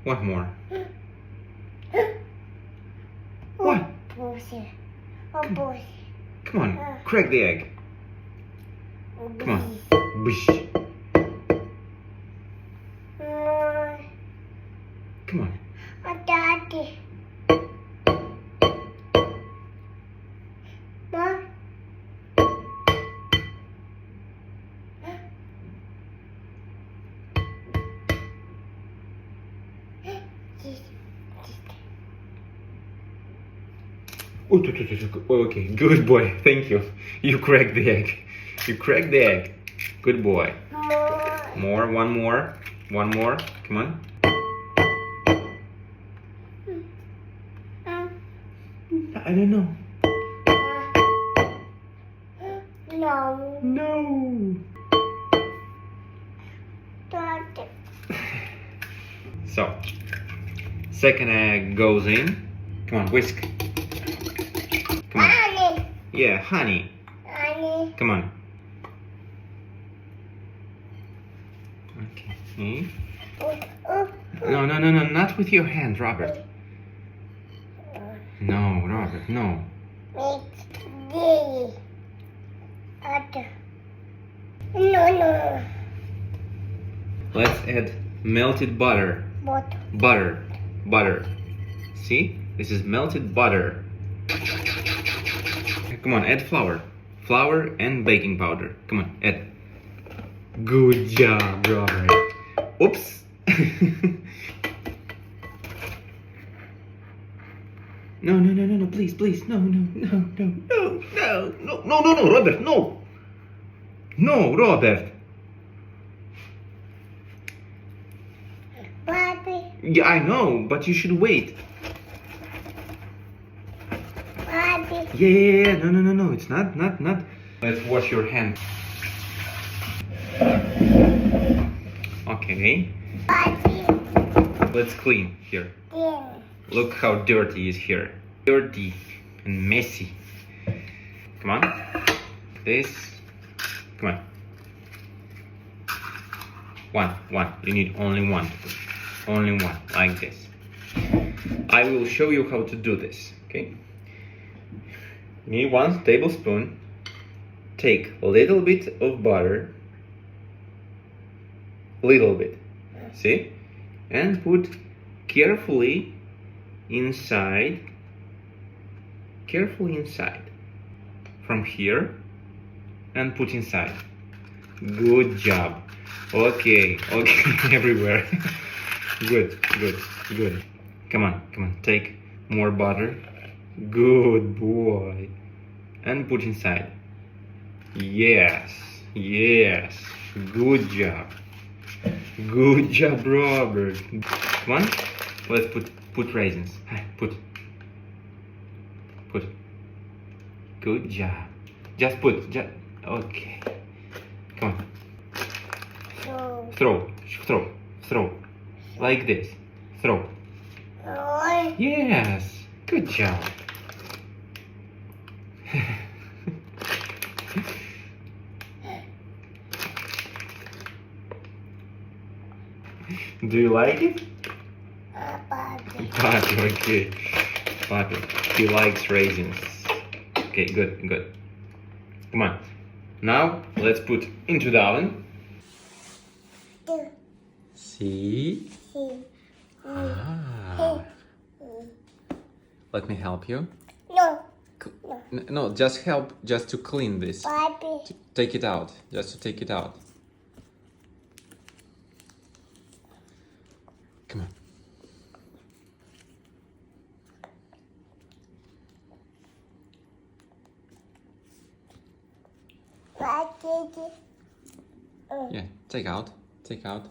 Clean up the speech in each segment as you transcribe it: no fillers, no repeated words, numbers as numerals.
One more. What? Come on, crack the egg. Come on. Bish. Come on. Daddy. Mom. Okay, good boy. Thank you. You cracked the egg. You cracked the egg. Good boy. More. One more. One more. Come on. I don't know. No. No. Daddy. So, second egg goes in. Come on, whisk. Come on. Honey. Yeah, honey. Honey. Come on. Okay. No, not with your hand, Robert. No, Robert, no. No. Let's add melted butter. What? Butter. See? This is melted butter. Come on, add flour. Flour and baking powder. Come on, add. Good job, Robert. Oops. No, please. No, Robert, no. No, Robert. Daddy. Yeah, I know, but you should wait. Daddy. Yeah. No. It's not. Let's wash your hands. Okay. Daddy. Let's clean here. Yeah. Look how dirty is here. Dirty and messy. Come on. This. Come on. One. You need only one. Only one. Like this. I will show you how to do this. Okay? You need 1 tablespoon. Take a little bit of butter. Little bit. See? And put carefully inside. From here. And put inside. Good job. Okay. Everywhere. Good. Come on. Take more butter. Good boy. And put inside. Yes. Good job. Good job, Robert. Come on. Let's put raisins. Put. Good job. Just put. Okay. Come on. Throw. Like this. Throw. Yes. Good job. Do you like it? Papi, okay. Papi, he likes raisins. Okay, good. Come on. Now, let's put into the oven. See? Ah. Let me help you. No. No, just help just to clean this. Daddy. Take it out. Just to take it out. Come on. Daddy. Yeah, take out. Daddy.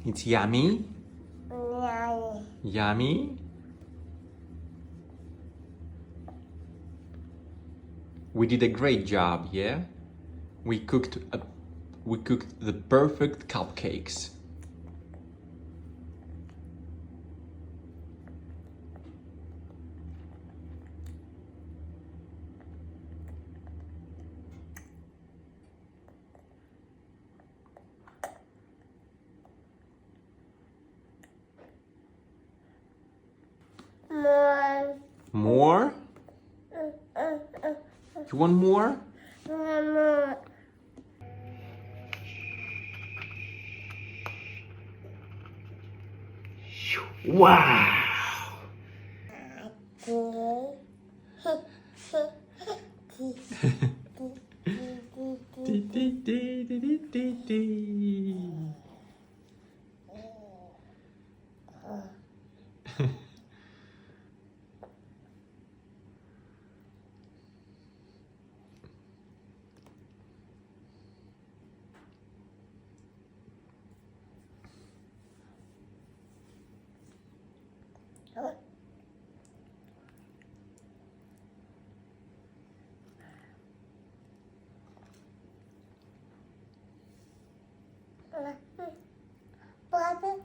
It's yummy. Yummy. We did a great job, yeah? We cooked the perfect cupcakes. More. More? You want more? More. Wow! Papa.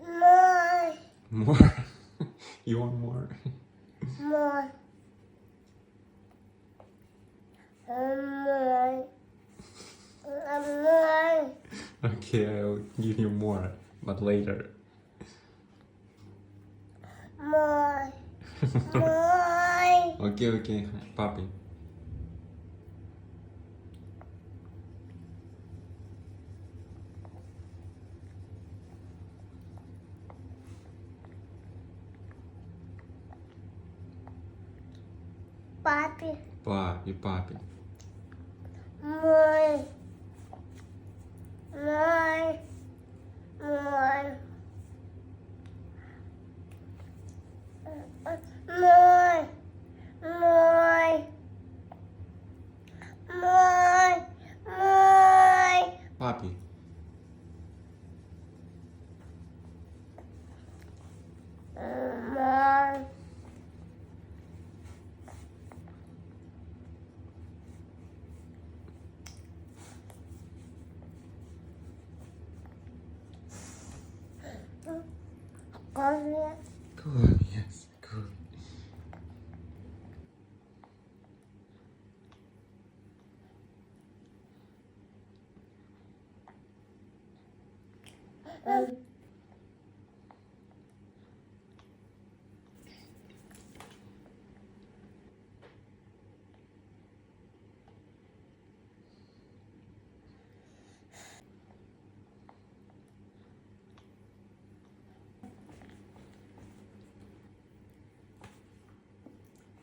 More. More? You want more? More. More. More. Okay, I'll give you more, but later. More. More. Okay, papi. Papi. Papi. More. More. More. More. More. More. More. Papi. More. Coffee. Good, yes, good.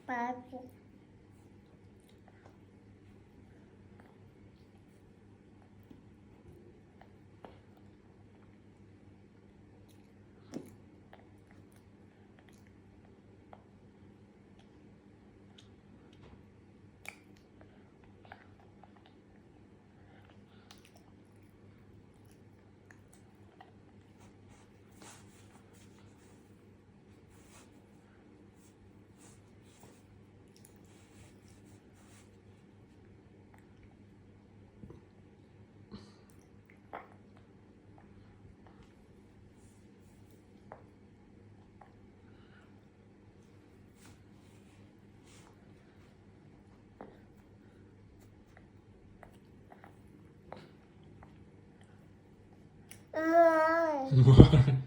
Papi. More. More.